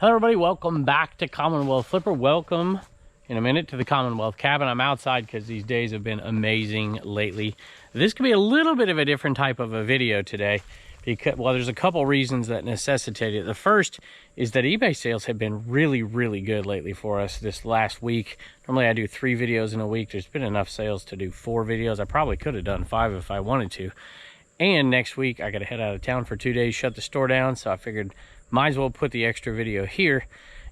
Hello everybody, welcome back to Commonwealth Flipper. Welcome in a minute to the Commonwealth cabin. I'm outside because these days have been amazing lately. This could be a little bit of a different type of a video today because, well, there's a couple reasons that necessitate it. The first is that eBay sales have been really good lately for us this last week. Normally I do 3 videos in a week. There's been enough sales to do 4 videos. I probably could have done 5 if I wanted to. And next week I got to head out of town for 2 days, shut the store down, so I figured might as well put the extra video here,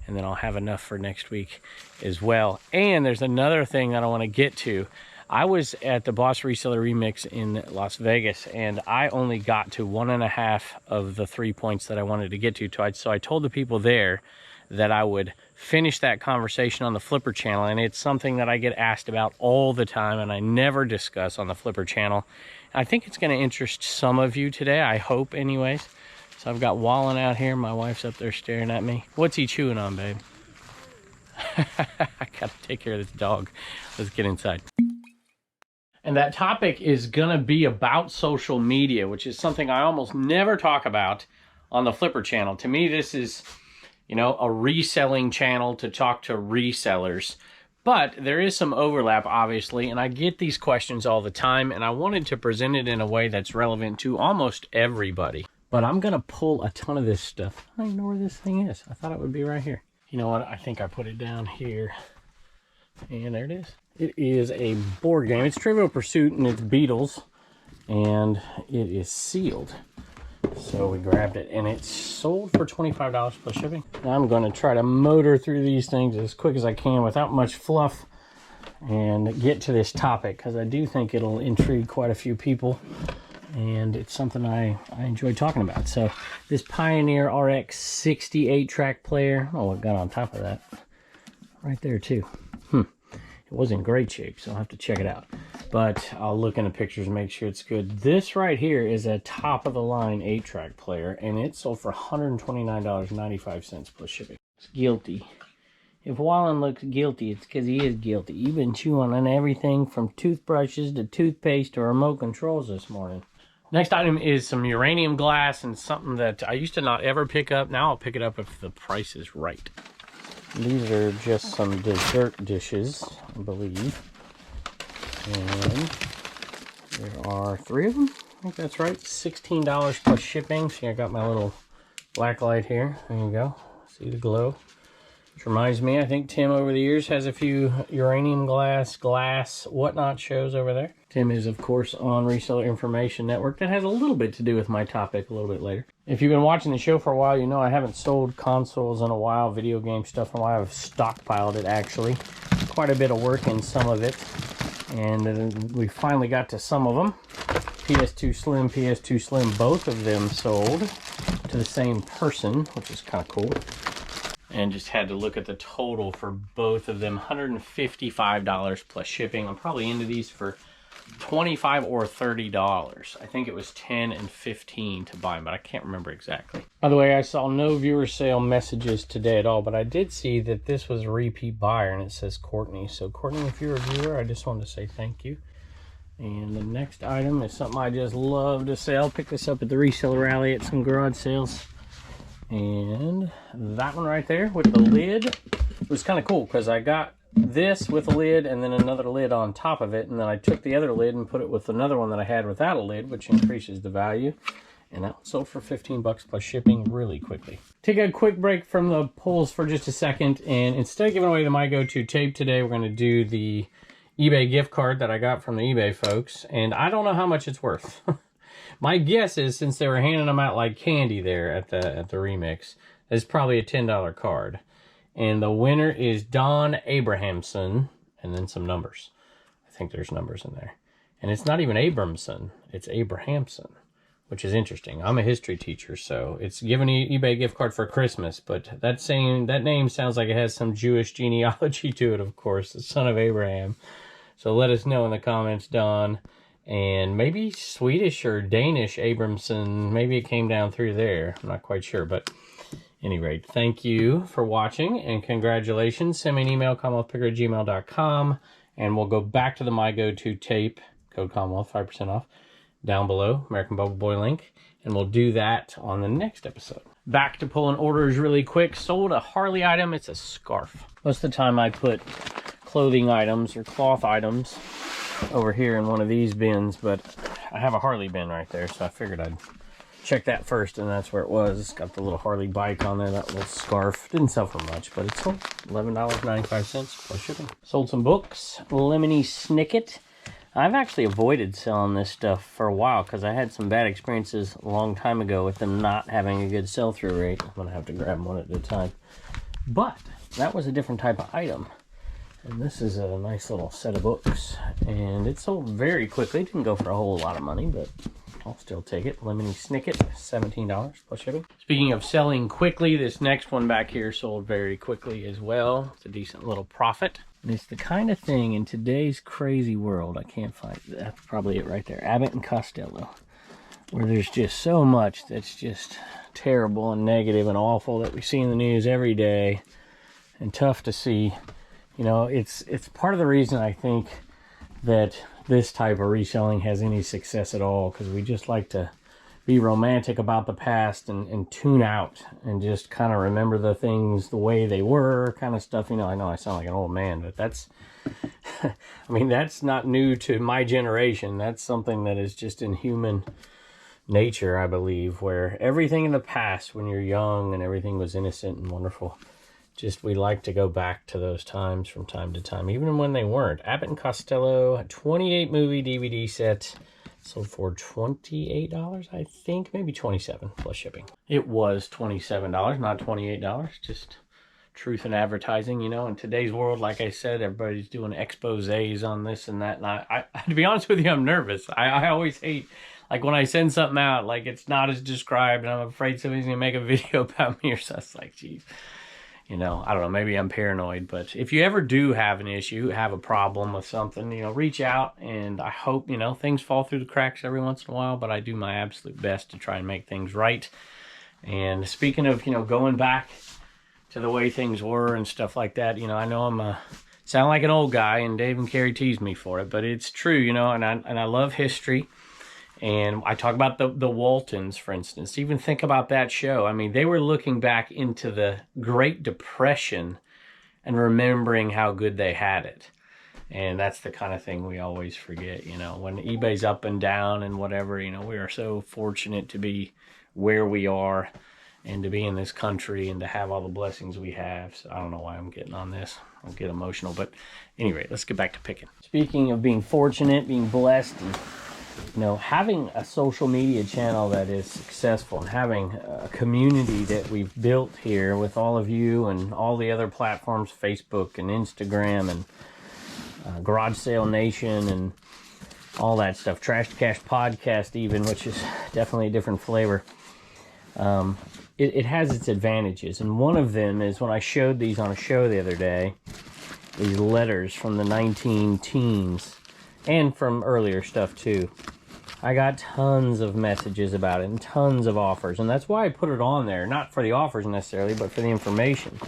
and then I'll have enough for next week as well. And there's another thing that I want to get to. I was at the Boss Reseller Remix in Las Vegas, and I only got to 1.5 of the 3 points that I wanted to get to. So I told the people there that I would finish that conversation on the Flipper channel, and it's something that I get asked about all the time, and I never discuss on the Flipper channel. I think it's going to interest some of you today, I hope anyways. So I've got Wallen out here. My wife's up there staring at me. What's he chewing on, babe? I gotta take care of this dog. Let's get inside. And that topic is gonna be about social media, which is something I almost never talk about on the Flipper channel. To me, this is, you know, a reselling channel to talk to resellers. But there is some overlap, obviously, and I get these questions all the time, and I wanted to present it in a way that's relevant to almost everybody. But I'm going to pull a ton of this stuff. I don't know where this thing is. I thought it would be right here. You know what? I think I put it down here. And there it is. It is a board game. It's Trivial Pursuit, and it's Beatles. And it is sealed. So we grabbed it, and it's sold for $25 plus shipping. Now I'm going to try to motor through these things as quick as I can without much fluff and get to this topic, because I do think it'll intrigue quite a few people. And it's something I enjoy talking about. So this Pioneer RX 68 track player, oh, it got on top of that right there too. It was in great shape, so I'll have to check it out. But I'll look in the pictures and make sure it's good. This right here is a top of the line 8-track player, and it sold for $129.95 plus shipping. It's guilty. If Wallen looks guilty, it's because he is guilty. You've been chewing on everything from toothbrushes to toothpaste to remote controls this morning. Next item is some uranium glass, and something that I used to not ever pick up. Now I'll pick it up if the price is right. These are just some dessert dishes, I believe. And there are 3 of them. I think that's right. $16 plus shipping. See, I got my little black light here. There you go. See the glow. Which reminds me, I think Tim over the years has a few uranium glass, whatnot shows over there. Tim is, of course, on Reseller Information Network. That has a little bit to do with my topic a little bit later. If you've been watching the show for a while, you know I haven't sold consoles in a while, video game stuff in a while. I've stockpiled it, actually. Quite a bit of work in some of it. And we finally got to some of them. PS2 Slim, PS2 Slim, both of them sold to the same person, which is kind of cool. And just had to look at the total for both of them. $155 plus shipping. I'm probably into these for $25 or $30. I think it was $10 and $15 to buy them, but I can't remember exactly. By the way, I saw no viewer sale messages today at all, but I did see that this was a repeat buyer, and it says Courtney. So Courtney, if you're a viewer, I just wanted to say thank you. And the next item is something I just love to sell. Picked this up at the Reseller Rally at some garage sales. And that one right there with the lid was kind of cool, because I got this with a lid and then another lid on top of it, and then I took the other lid and put it with another one that I had without a lid, which increases the value. And that one sold for $15 plus shipping really quickly. Take a quick break from the polls for just a second, and instead of giving away the My Go-To tape today, we're going to do the eBay gift card that I got from the eBay folks, and I don't know how much it's worth. My guess is, since they were handing them out like candy there at the remix, it's probably a $10 card. And the winner is Don Abrahamson, and then some numbers. I think there's numbers in there. And it's not even Abramson, it's Abrahamson, which is interesting. I'm a history teacher, so it's giving an eBay gift card for Christmas, but that name sounds like it has some Jewish genealogy to it, of course, the son of Abraham. So let us know in the comments, Don. And maybe Swedish or Danish Abramson, maybe it came down through there. I'm not quite sure, but at any rate, thank you for watching, and congratulations. Send me an email, commonwealthpicker@gmail.com, and we'll go back to the My Go-To tape, code Commonwealth, 5% off, down below, American Bubble Boy link, and we'll do that on the next episode. back to pulling orders really quick. Sold a Harley item. It's a scarf. Most of the time I put clothing items or cloth items over here in one of these bins, but I have a Harley bin right there, so I figured I'd check that first, and that's where it was. It's got the little Harley bike on there, that little scarf. Didn't sell for much, but it sold $11.95 plus shipping. Sold some books. Lemony Snicket. I've actually avoided selling this stuff for a while because I had some bad experiences a long time ago with them not having a good sell-through rate. I'm going to have to grab them one at a time. But that was a different type of item. And this is a nice little set of books. And it sold very quickly. It didn't go for a whole lot of money, but I'll still take it. Lemony Snicket, $17 plus shipping. Speaking of selling quickly, this next one back here sold very quickly as well. It's a decent little profit. And it's the kind of thing in today's crazy world, I can't find, that's probably it right there, Abbott and Costello, where there's just so much that's just terrible and negative and awful that we see in the news every day and tough to see. You know, it's part of the reason I think that this type of reselling has any success at all, because we just like to be romantic about the past and tune out and just kind of remember the things the way they were, kind of stuff. You know I sound like an old man, but that's I mean, that's not new to my generation. That's something that is just in human nature, I believe, where everything in the past when you're young and everything was innocent and wonderful, just we like to go back to those times from time to time, even when they weren't. Abbott and Costello, a 28 movie DVD set. Sold for $28, I think, maybe $27 plus shipping. It was $27, not $28. Just truth in advertising, you know. In today's world, like I said, everybody's doing exposés on this and that. And I to be honest with you, I'm nervous. I always hate, like when I send something out, like it's not as described, and I'm afraid somebody's gonna make a video about me or something. It's like, geez. You know, I don't know, maybe I'm paranoid, but if you ever do have an issue, have a problem with something, you know, reach out, and I hope, you know, things fall through the cracks every once in a while, but I do my absolute best to try and make things right. And speaking of, you know, going back to the way things were and stuff like that, you know, I know I'm sound like an old guy, and Dave and Carrie tease me for it, but it's true, you know, and I love history. And I talk about the Waltons, for instance. Even think about that show. I mean, they were looking back into the Great Depression and remembering how good they had it. And that's the kind of thing we always forget, you know. When eBay's up and down and whatever, you know, we are so fortunate to be where we are and to be in this country and to have all the blessings we have. So I don't know why I'm getting on this. I'll get emotional. But anyway, let's get back to picking. Speaking of being fortunate, being blessed, and you know, having a social media channel that is successful and having a community that we've built here with all of you and all the other platforms, Facebook and Instagram and Garage Sale Nation and all that stuff, Trash to Cash podcast even, which is definitely a different flavor. It has its advantages, and one of them is when I showed these on a show the other day, these letters from the 19-teens and from earlier stuff too. I got tons of messages about it and tons of offers, and that's why I put it on there, not for the offers necessarily, but for the information.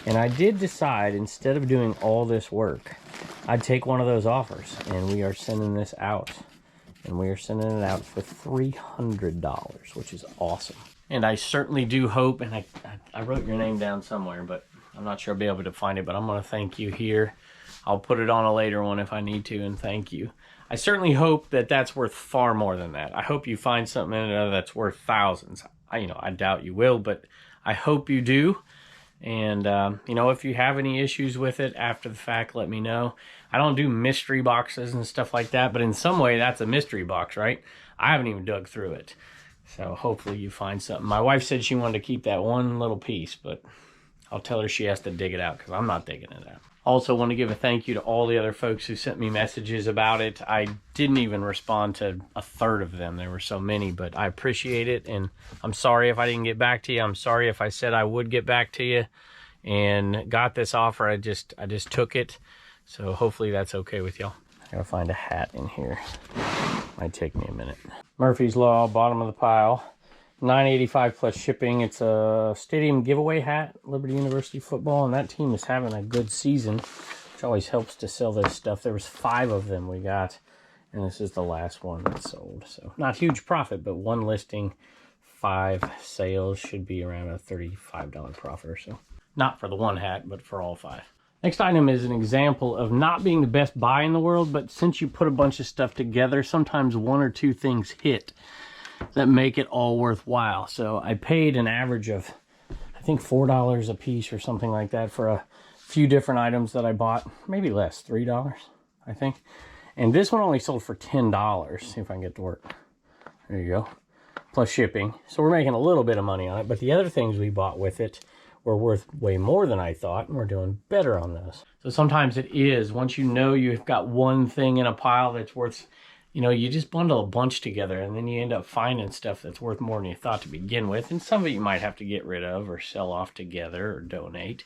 And I did decide, instead of doing all this work, I'd take one of those offers, and we are sending this out. And we are sending it out for $300, which is awesome. And I certainly do hope, and I wrote your name down somewhere, but I'm not sure I'll be able to find it, but I'm going to thank you here. I'll put it on a later one if I need to, and thank you. I certainly hope that that's worth far more than that. I hope you find something in it that's worth thousands. I doubt you will, but I hope you do. And, you know, if you have any issues with it after the fact, let me know. I don't do mystery boxes and stuff like that, but in some way that's a mystery box, right? I haven't even dug through it. So hopefully you find something. My wife said she wanted to keep that one little piece, but I'll tell her she has to dig it out because I'm not digging it out. Also want to give a thank you to all the other folks who sent me messages about it. I didn't even respond to a third of them. There were so many, but I appreciate it. And I'm sorry if I didn't get back to you. I'm sorry if I said I would get back to you and got this offer. I just took it. So hopefully that's okay with y'all. I gotta find a hat in here. Might take me a minute. Murphy's Law, bottom of the pile. $9.85 plus shipping. It's a stadium giveaway hat, Liberty University football, and that team is having a good season, which always helps to sell this stuff. There was 5 of them we got, and this is the last one that sold. So not huge profit, but one listing, 5 sales should be around a $35 profit or so. Not for the one hat, but for all 5. Next item is an example of not being the best buy in the world, but since you put a bunch of stuff together, sometimes 1 or 2 things hit that make it all worthwhile. So I paid an average of, I think, $4 a piece or something like that for a few different items that I bought. Maybe less, $3, I think. And this one only sold for $10. See if I can get to work. There you go. Plus shipping. So we're making a little bit of money on it, but the other things we bought with it were worth way more than I thought, and we're doing better on those. So sometimes it is, once you know you've got one thing in a pile that's worth, you know, you just bundle a bunch together, and then you end up finding stuff that's worth more than you thought to begin with, and some of it you might have to get rid of or sell off together or donate.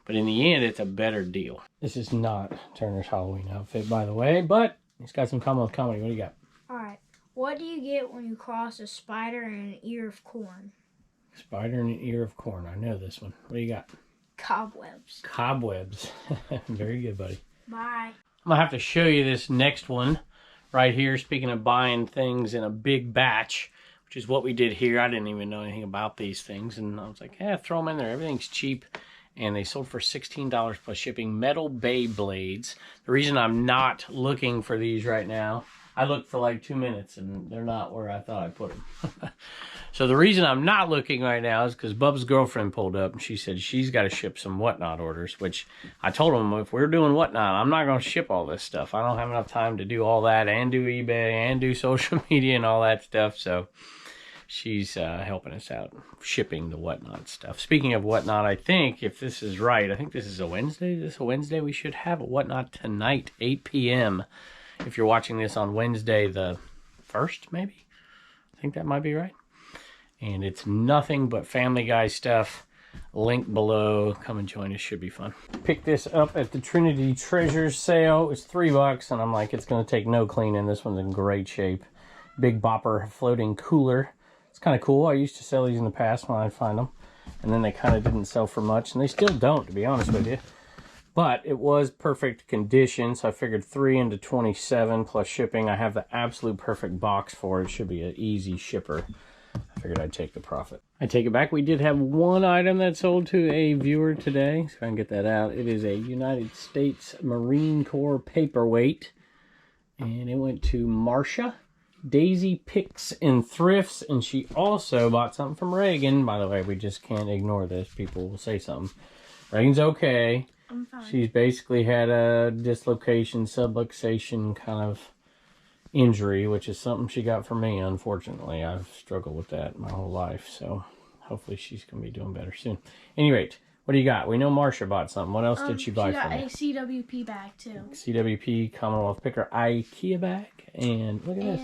But in the end, it's a better deal. This is not Turner's Halloween outfit, by the way, but he's got some Commonwealth comedy. What do you got? All right. What do you get when you cross a spider and an ear of corn? Spider and an ear of corn. I know this one. What do you got? Cobwebs. Cobwebs. Very good, buddy. Bye. I'm going to have to show you this next one right here. Speaking of buying things in a big batch, which is what we did here. I didn't even know anything about these things. And I was like, yeah, throw them in there. Everything's cheap. And they sold for $16 plus shipping. Metal Bay blades. The reason I'm not looking for these right now, I looked for like 2 minutes and they're not where I thought I put them. So the reason I'm not looking right now is because Bub's girlfriend pulled up and she said she's got to ship some Whatnot orders, which I told him if we're doing Whatnot, I'm not going to ship all this stuff. I don't have enough time to do all that and do eBay and do social media and all that stuff. So she's helping us out shipping the Whatnot stuff. Speaking of Whatnot, I think if this is right, I think this is a Wednesday. Is this a Wednesday? We should have a Whatnot tonight, 8 p.m. If you're watching this on Wednesday the 1st, maybe. I think that might be right. And it's nothing but Family Guy stuff. Link below. Come and join us. Should be fun. Picked this up at the Trinity Treasures sale. It was $3, and I'm like, it's going to take no cleaning. This one's in great shape. Big Bopper floating cooler. It's kind of cool. I used to sell these in the past when I'd find them. And then they kind of didn't sell for much. And they still don't, to be honest with you. But it was perfect condition, so I figured 3 into 27 plus shipping. I have the absolute perfect box for it. It should be an easy shipper. I figured I'd take the profit. I take it back. We did have one item that sold to a viewer today, so I can get that out. It is a United States Marine Corps paperweight, and it went to Marcia. Daisy Picks and Thrifts, and she also bought something from Reagan. By the way, we just can't ignore this. People will say something. Reagan's okay. I'm fine. She's basically had a dislocation, subluxation kind of injury, which is something she got from me, unfortunately. I've struggled with that my whole life, so hopefully she's going to be doing better soon. At any rate, what do you got? We know Marcia bought something. What else did she buy from you? She got a CWP bag, too. CWP Commonwealth Picker IKEA bag. And look at this.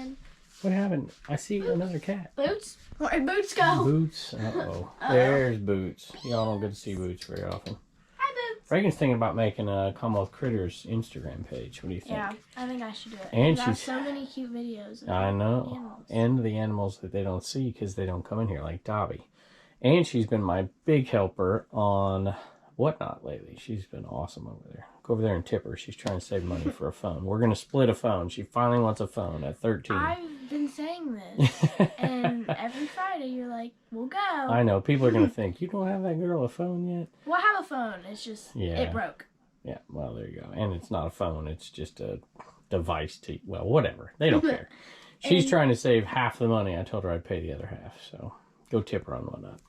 What happened? I see another cat. Boots? Where'd Boots go? Boots? Uh-oh. There's Boots. Y'all don't get to see Boots very often. Hi, Boots. Reagan's thinking about making a Commonwealth Critters Instagram page. What do you think? Yeah, I think I should do it. And she's she's so many cute videos. I know. Animals. And the animals that they don't see because they don't come in here, like Dobby. And she's been my big helper on Whatnot lately. She's been awesome over there. Go over there and tip her. She's trying to save money for a phone. We're going to split a phone. She finally wants a phone at 13. I've been saying this. And every Friday you're like, we'll go. I know. People are going to think, you don't have that girl a phone yet? Well, I have a phone. It's just, it broke. Yeah, well, there you go. And it's not a phone. It's just a device to, well, whatever. They don't care. She's trying to save half the money. I told her I'd pay the other half. So go tip her on Whatnot.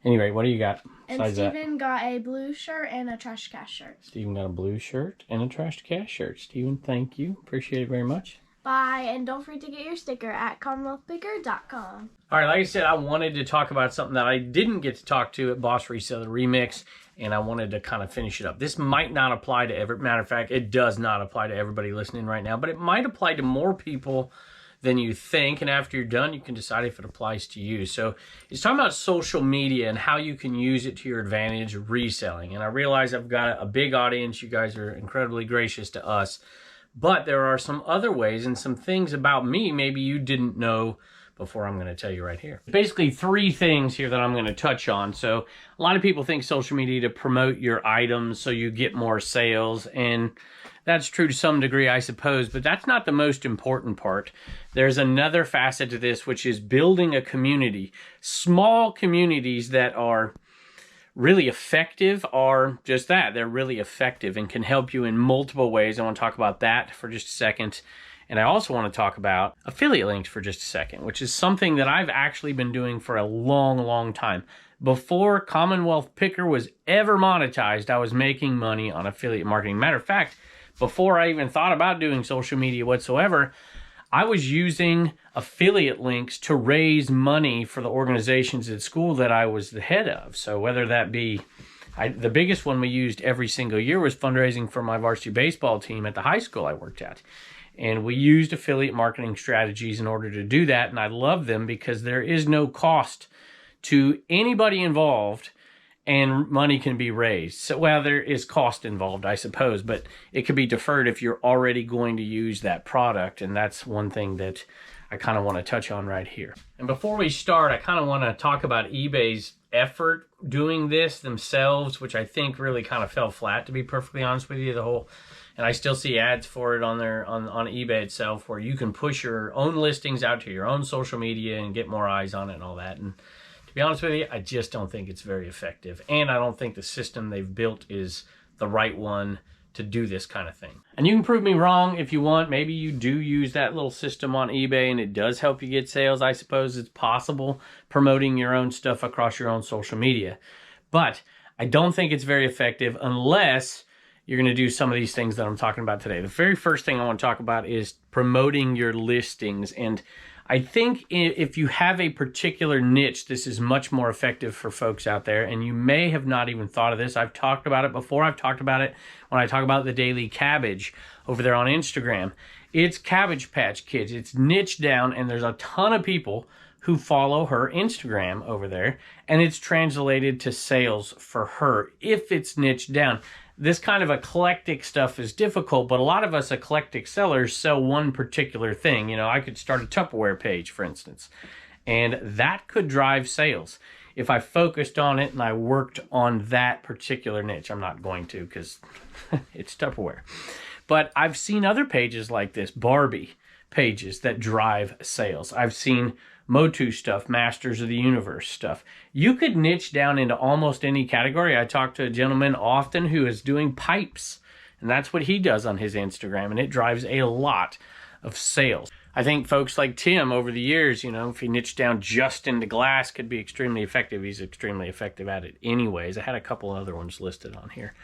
Anyway, what do you got besides that? And Steven got a blue shirt and a Trash to Cash shirt. Steven got a blue shirt and a Trash to Cash shirt. Steven, thank you. Appreciate it very much. Bye, and don't forget to get your sticker at CommonwealthPicker.com. All right, like I said, I wanted to talk about something that I didn't get to talk to at Boss Reseller Remix, and I wanted to kind of finish it up. This might not apply to every, matter of fact, it does not apply to everybody listening right now, but it might apply to more people than you think, and after you're done, you can decide if it applies to you. So it's talking about social media and how you can use it to your advantage reselling. And I realize I've got a big audience. You guys are incredibly gracious to us. But there are some other ways and some things about me maybe you didn't know before I'm going to tell you right here. Basically 3 things here that I'm going to touch on. So a lot of people think social media to promote your items so you get more sales, and that's true to some degree, I suppose, but that's not the most important part. There's another facet to this, which is building a community. Small communities that are really effective are just that. They're really effective and can help you in multiple ways. I want to talk about that for just a second. And I also want to talk about affiliate links for just a second, which is something that I've actually been doing for a long, long time. Before Commonwealth Picker was ever monetized, I was making money on affiliate marketing. Matter of fact, before I even thought about doing social media whatsoever, I was using affiliate links to raise money for the organizations at school that I was the head of. So whether that be, the biggest one we used every single year was fundraising for my varsity baseball team at the high school I worked at. And we used affiliate marketing strategies in order to do that. And I love them because there is no cost to anybody involved and money can be raised. So, well, there is cost involved, I suppose, but it could be deferred if you're already going to use that product. And that's one thing that I kind of want to touch on right here. And before we start, I kind of want to talk about eBay's effort doing this themselves, which I think really kind of fell flat, to be perfectly honest with you. And I still see ads for it on eBay itself, where you can push your own listings out to your own social media and get more eyes on it and all that. And to be honest with you, I just don't think it's very effective. And I don't think the system they've built is the right one to do this kind of thing. And you can prove me wrong if you want. Maybe you do use that little system on eBay and it does help you get sales. I suppose it's possible, promoting your own stuff across your own social media. But I don't think it's very effective unless you're going to do some of these things that I'm talking about today. The very first thing I want to talk about is promoting your listings. And I think if you have a particular niche, this is much more effective for folks out there. And you may have not even thought of this. I've talked about it before. I've talked about it when I talk about the Daily Cabbage over there on Instagram. It's Cabbage Patch Kids. It's niche down, and there's a ton of people who follow her Instagram over there. And it's translated to sales for her if it's niche down. This kind of eclectic stuff is difficult, but a lot of us eclectic sellers sell one particular thing. You know, I could start a Tupperware page, for instance, and that could drive sales if I focused on it and I worked on that particular niche. I'm not going to because it's Tupperware. But I've seen other pages like this, Barbie pages, that drive sales. I've seen Motu stuff, Masters of the Universe stuff. You could niche down into almost any category. I talk to a gentleman often who is doing pipes, and that's what he does on his Instagram, and it drives a lot of sales. I think folks like Tim over the years, you know, if he niched down just into glass, could be extremely effective. He's extremely effective at it anyways. I had a couple other ones listed on here.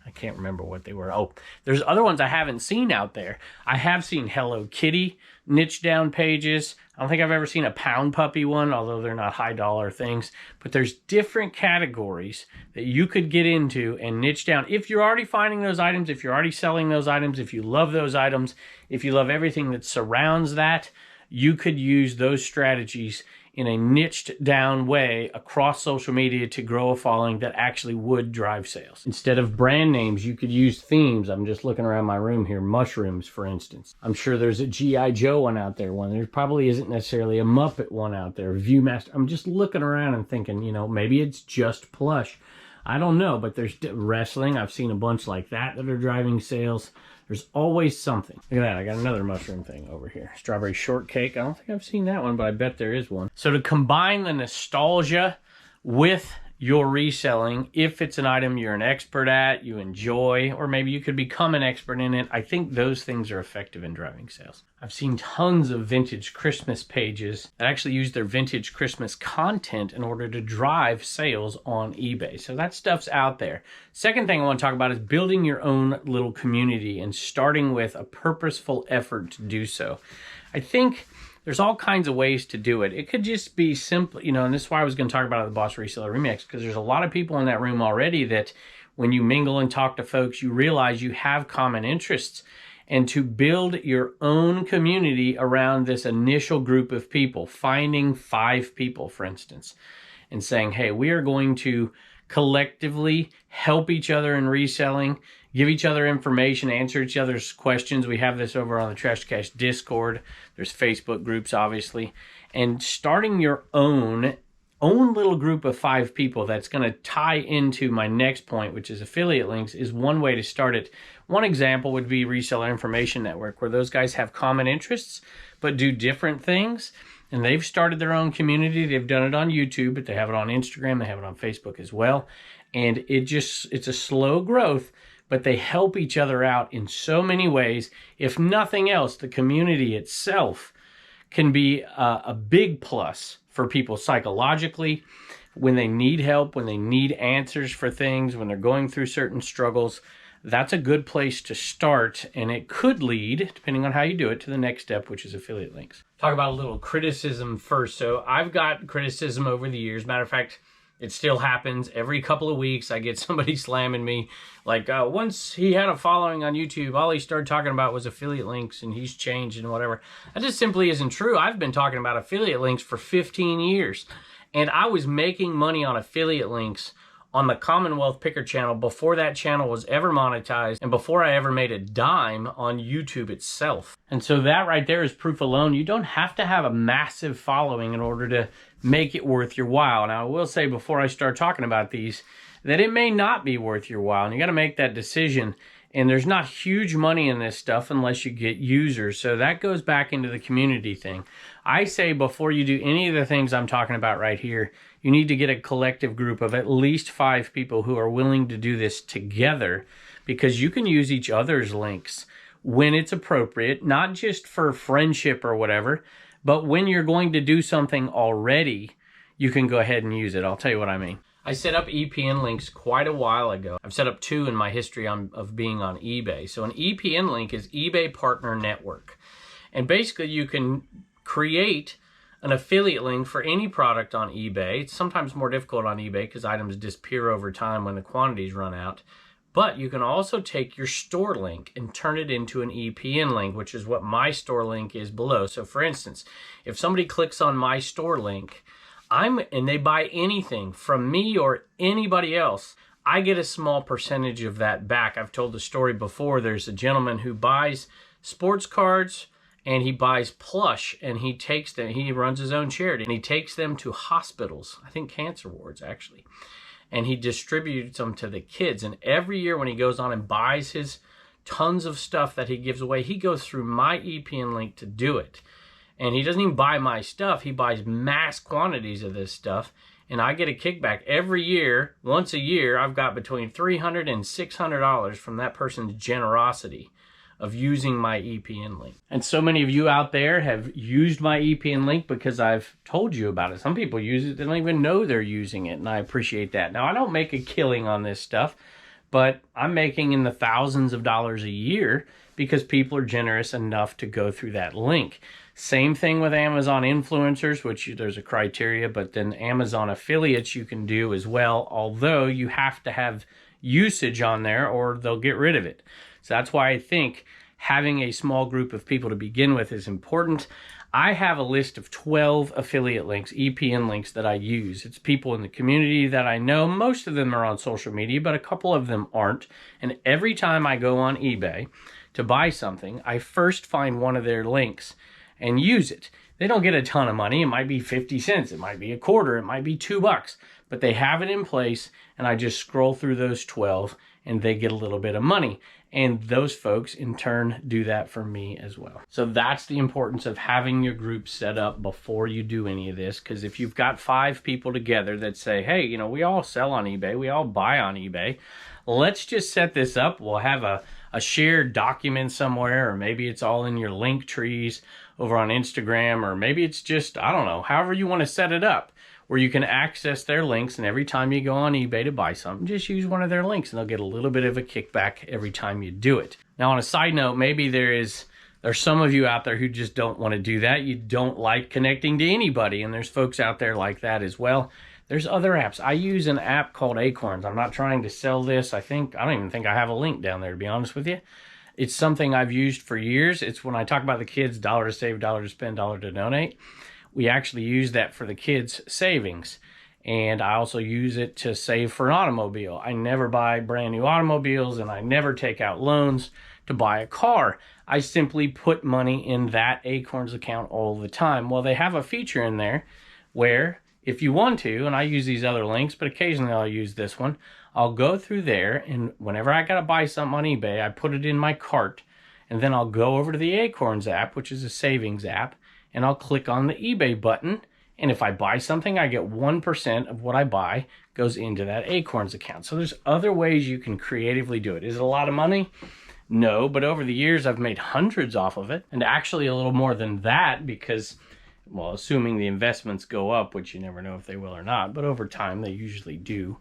I can't remember what they were. Oh, there's other ones I haven't seen out there. I have seen Hello Kitty niche down pages. I don't think I've ever seen a Pound Puppy one, although they're not high dollar things. But there's different categories that you could get into and niche down. If you're already finding those items, if you're already selling those items, if you love those items, if you love everything that surrounds that, you could use those strategies in a niched down way across social media to grow a following that actually would drive sales. Instead of brand names, you could use themes. I'm just looking around my room here. Mushrooms, for instance. I'm sure there's a G.I. Joe one out there. There probably isn't necessarily a Muppet one out there. Viewmaster. I'm just looking around and thinking, you know, maybe it's just plush. I don't know, but there's wrestling. I've seen a bunch like that are driving sales. There's always something. Look at that. I got another mushroom thing over here. Strawberry shortcake. I don't think I've seen that one, but I bet there is one. So to combine the nostalgia with your reselling, if it's an item you're an expert at, you enjoy, or maybe you could become an expert in it, I think those things are effective in driving sales. I've seen tons of vintage Christmas pages that actually use their vintage Christmas content in order to drive sales on eBay. So that stuff's out there. Second thing I want to talk about is building your own little community and starting with a purposeful effort to do so. I think there's all kinds of ways to do it. It could just be simple, you know, and this is why I was going to talk about the Boss Reseller Remix, because there's a lot of people in that room already that when you mingle and talk to folks, you realize you have common interests. And to build your own community around this initial group of people, finding 5 people, for instance, and saying, hey, we are going to collectively help each other in reselling, give each other information, answer each other's questions. We have this over on the Trash to Cash Discord. There's Facebook groups, obviously. And starting your own little group of 5 people that's going to tie into my next point, which is affiliate links, is one way to start it. One example would be Reseller Information Network, where those guys have common interests but do different things. And they've started their own community. They've done it on YouTube, but they have it on Instagram. They have it on Facebook as well. And it's a slow growth, but they help each other out in so many ways. If nothing else, the community itself can be a big plus for people psychologically when they need help, when they need answers for things, when they're going through certain struggles. That's a good place to start, and it could lead, depending on how you do it, to the next step, which is affiliate links. Talk about a little criticism first. So I've got criticism over the years. Matter of fact, it still happens. Every couple of weeks, I get somebody slamming me. Like, once he had a following on YouTube, all he started talking about was affiliate links, and he's changed and whatever. That just simply isn't true. I've been talking about affiliate links for 15 years, and I was making money on affiliate links on the Commonwealth Picker channel before that channel was ever monetized and before I ever made a dime on YouTube itself. And so that right there is proof alone. You don't have to have a massive following in order to make it worth your while. Now, I will say before I start talking about these that it may not be worth your while, and you got to make that decision. And there's not huge money in this stuff unless you get users. So that goes back into the community thing. I say before you do any of the things I'm talking about right here, you need to get a collective group of at least 5 people who are willing to do this together, because you can use each other's links when it's appropriate, not just for friendship or whatever, but when you're going to do something already, you can go ahead and use it. I'll tell you what I mean. I set up EPN links quite a while ago. I've set up 2 in my history of being on eBay. So an EPN link is eBay Partner Network. And basically you can create an affiliate link for any product on eBay. It's sometimes more difficult on eBay because items disappear over time when the quantities run out. But you can also take your store link and turn it into an EPN link, which is what my store link is below. So for instance, if somebody clicks on my store link, and they buy anything from me or anybody else, I get a small percentage of that back. I've told the story before. There's a gentleman who buys sports cards and he buys plush, and he takes them, he runs his own charity, and he takes them to hospitals, I think cancer wards actually, and he distributes them to the kids. And every year when he goes on and buys his tons of stuff that he gives away, he goes through my EPN link to do it. And he doesn't even buy my stuff. He buys mass quantities of this stuff. And I get a kickback every year. Once a year, I've got between $300 and $600 from that person's generosity of using my EPN link. And so many of you out there have used my EPN link because I've told you about it. Some people use it, they don't even know they're using it, and I appreciate that. Now, I don't make a killing on this stuff, but I'm making in the thousands of dollars a year because people are generous enough to go through that link. Same thing with Amazon influencers, which there's a criteria, but then Amazon affiliates you can do as well, although you have to have usage on there or they'll get rid of it. So that's why I think having a small group of people to begin with is important. I have a list of 12 affiliate links, EPN links, that I use. It's people in the community that I know. Most of them are on social media, but a couple of them aren't. And every time I go on eBay to buy something, I first find one of their links and use it. They don't get a ton of money. It might be 50 cents. It might be a quarter. It might be $2. But they have it in place, and I just scroll through those 12, and they get a little bit of money. And those folks, in turn, do that for me as well. So that's the importance of having your group set up before you do any of this. Because if you've got 5 people together that say, hey, you know, we all sell on eBay, we all buy on eBay, let's just set this up. We'll have a shared document somewhere, or maybe it's all in your link trees over on Instagram, or maybe it's just, I don't know, however you want to set it up, where you can access their links, and every time you go on eBay to buy something, just use one of their links, and they'll get a little bit of a kickback every time you do it. Now, on a side note, maybe there's some of you out there who just don't want to do that. You don't like connecting to anybody, and there's folks out there like that as well. There's other apps. I use an app called Acorns. I'm not trying to sell this. I don't even think I have a link down there, to be honest with you. It's something I've used for years. It's when I talk about the kids, dollar to save, dollar to spend, dollar to donate. We actually use that for the kids' savings. And I also use it to save for an automobile. I never buy brand new automobiles, and I never take out loans to buy a car. I simply put money in that Acorns account all the time. Well, they have a feature in there where if you want to, and I use these other links, but occasionally I'll use this one, I'll go through there, and whenever I gotta buy something on eBay, I put it in my cart, and then I'll go over to the Acorns app, which is a savings app, and I'll click on the eBay button, and if I buy something, I get 1% of what I buy goes into that Acorns account. So there's other ways you can creatively do it. Is it a lot of money? No, but over the years, I've made hundreds off of it, and actually a little more than that because, well, assuming the investments go up, which you never know if they will or not, but over time they usually do.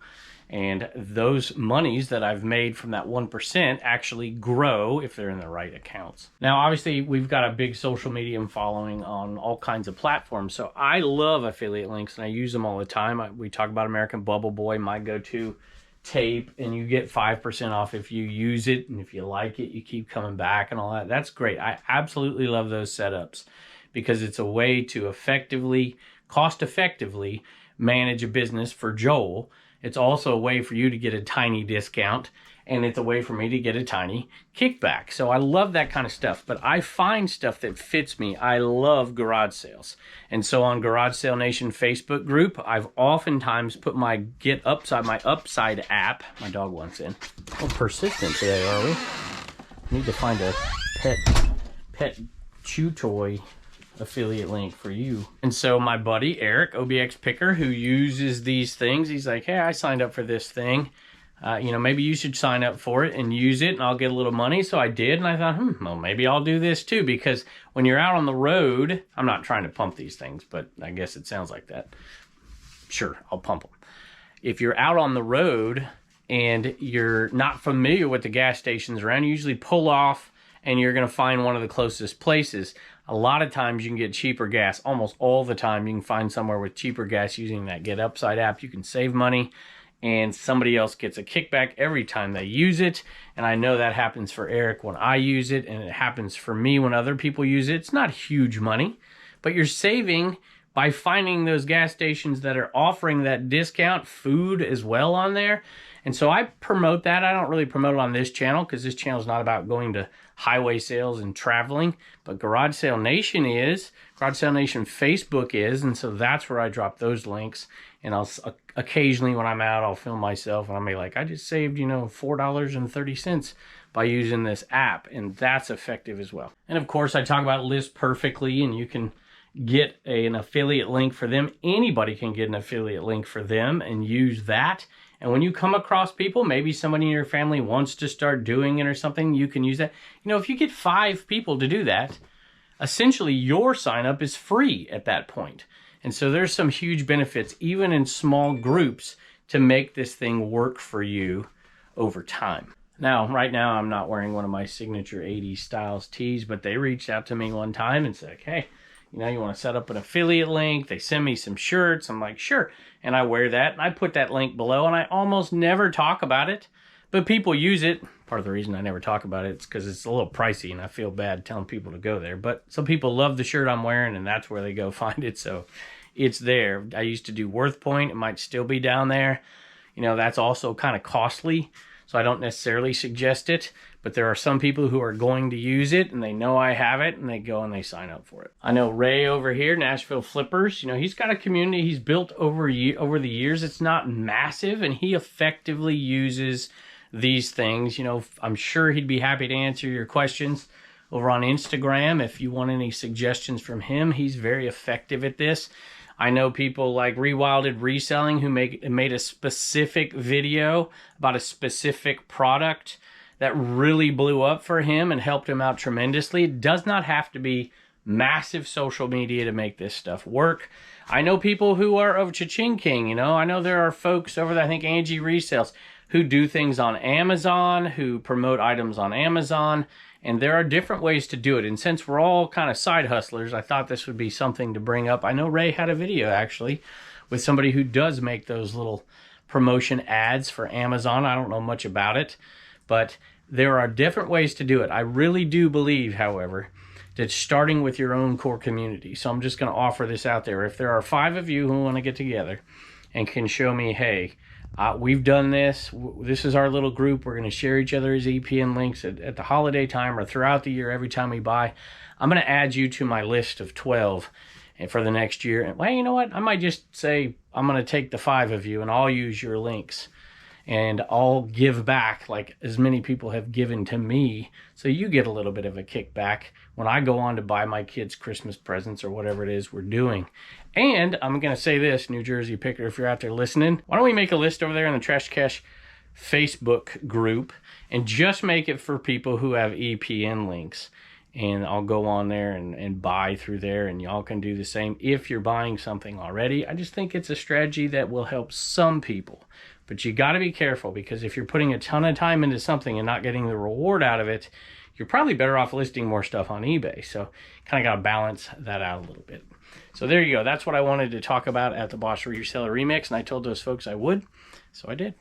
And those monies that I've made from that 1% actually grow if they're in the right accounts. Now, obviously, we've got a big social media following on all kinds of platforms. So I love affiliate links, and I use them all the time. We talk about American Bubble Boy, my go-to tape, and you get 5% off if you use it. And if you like it, you keep coming back and all that. That's great. I absolutely love those setups because it's a way to cost-effectively manage a business for Joel. It's also a way for you to get a tiny discount, and it's a way for me to get a tiny kickback. So I love that kind of stuff, but I find stuff that fits me. I love garage sales. And so on Garage Sale Nation Facebook group, I've oftentimes put my Upside app, my dog wants in. Oh, persistent today, are we? Need to find a pet chew toy affiliate link for you. And so my buddy Eric, OBX Picker, who uses these things, he's like, hey, I signed up for this thing. Maybe you should sign up for it and use it, and I'll get a little money. So I did, and I thought, well, maybe I'll do this too, because when you're out on the road, I'm not trying to pump these things, but I guess it sounds like that. Sure, I'll pump them. If you're out on the road and you're not familiar with the gas stations around, you usually pull off and you're going to find one of the closest places. A lot of times you can get cheaper gas. Almost all the time you can find somewhere with cheaper gas using that Get Upside app. You can save money, and somebody else gets a kickback every time they use it. And I know that happens for Eric when I use it, and it happens for me when other people use it. It's not huge money, but you're saving by finding those gas stations that are offering that discount, food as well on there. And so I promote that. I don't really promote it on this channel because this channel is not about going to highway sales and traveling, but Garage Sale Nation is. Garage Sale Nation Facebook is, and so that's where I drop those links. And I'll occasionally when I'm out, I'll film myself and I'll be like, I just saved, $4.30 by using this app, and that's effective as well. And of course, I talk about List Perfectly, and you can get an affiliate link for them. Anybody can get an affiliate link for them and use that. And when you come across people, maybe somebody in your family wants to start doing it or something, you can use that. If you get 5 people to do that, essentially your sign up is free at that point. And so there's some huge benefits, even in small groups, to make this thing work for you over time. Now, right now, I'm not wearing one of my signature 80s styles tees, but they reached out to me one time and said, hey, you want to set up an affiliate link? They send me some shirts. I'm like, sure. And I wear that, and I put that link below, and I almost never talk about it, but people use it. Part of the reason I never talk about it is because it's a little pricey, and I feel bad telling people to go there. But some people love the shirt I'm wearing, and that's where they go find it, so it's there. I used to do Worth Point. It might still be down there. That's also kind of costly, so I don't necessarily suggest it. But there are some people who are going to use it, and they know I have it, and they go and they sign up for it. I know Ray over here, Nashville Flippers, he's got a community he's built over the years. It's not massive, and he effectively uses these things. I'm sure he'd be happy to answer your questions over on Instagram if you want any suggestions from him. He's very effective at this. I know people like Rewilded Reselling who made a specific video about a specific product that really blew up for him and helped him out tremendously. It does not have to be massive social media to make this stuff work. I know people who are of Cha-Ching King, I know there are folks over there, I think Angie Resells, who do things on Amazon, who promote items on Amazon, and there are different ways to do it. And since we're all kind of side hustlers, I thought this would be something to bring up. I know Ray had a video actually with somebody who does make those little promotion ads for Amazon. I don't know much about it, but there are different ways to do it. I really do believe, however, that starting with your own core community. So I'm just going to offer this out there. If there are 5 of you who want to get together and can show me, hey, we've done this. This is our little group. We're going to share each other's EPN links at the holiday time or throughout the year every time we buy. I'm going to add you to my list of 12 and for the next year. And well, you know what? I might just say I'm going to take the 5 of you and I'll use your links. And I'll give back like as many people have given to me. So you get a little bit of a kickback when I go on to buy my kids Christmas presents or whatever it is we're doing. And I'm going to say this, New Jersey Picker, if you're out there listening, why don't we make a list over there in the Trash Cash Facebook group and just make it for people who have EPN links. And I'll go on there and buy through there, and y'all can do the same if you're buying something already. I just think it's a strategy that will help some people. But you got to be careful, because if you're putting a ton of time into something and not getting the reward out of it, you're probably better off listing more stuff on eBay. So kind of got to balance that out a little bit. So there you go. That's what I wanted to talk about at the Boss Reseller Remix, and I told those folks I would, so I did.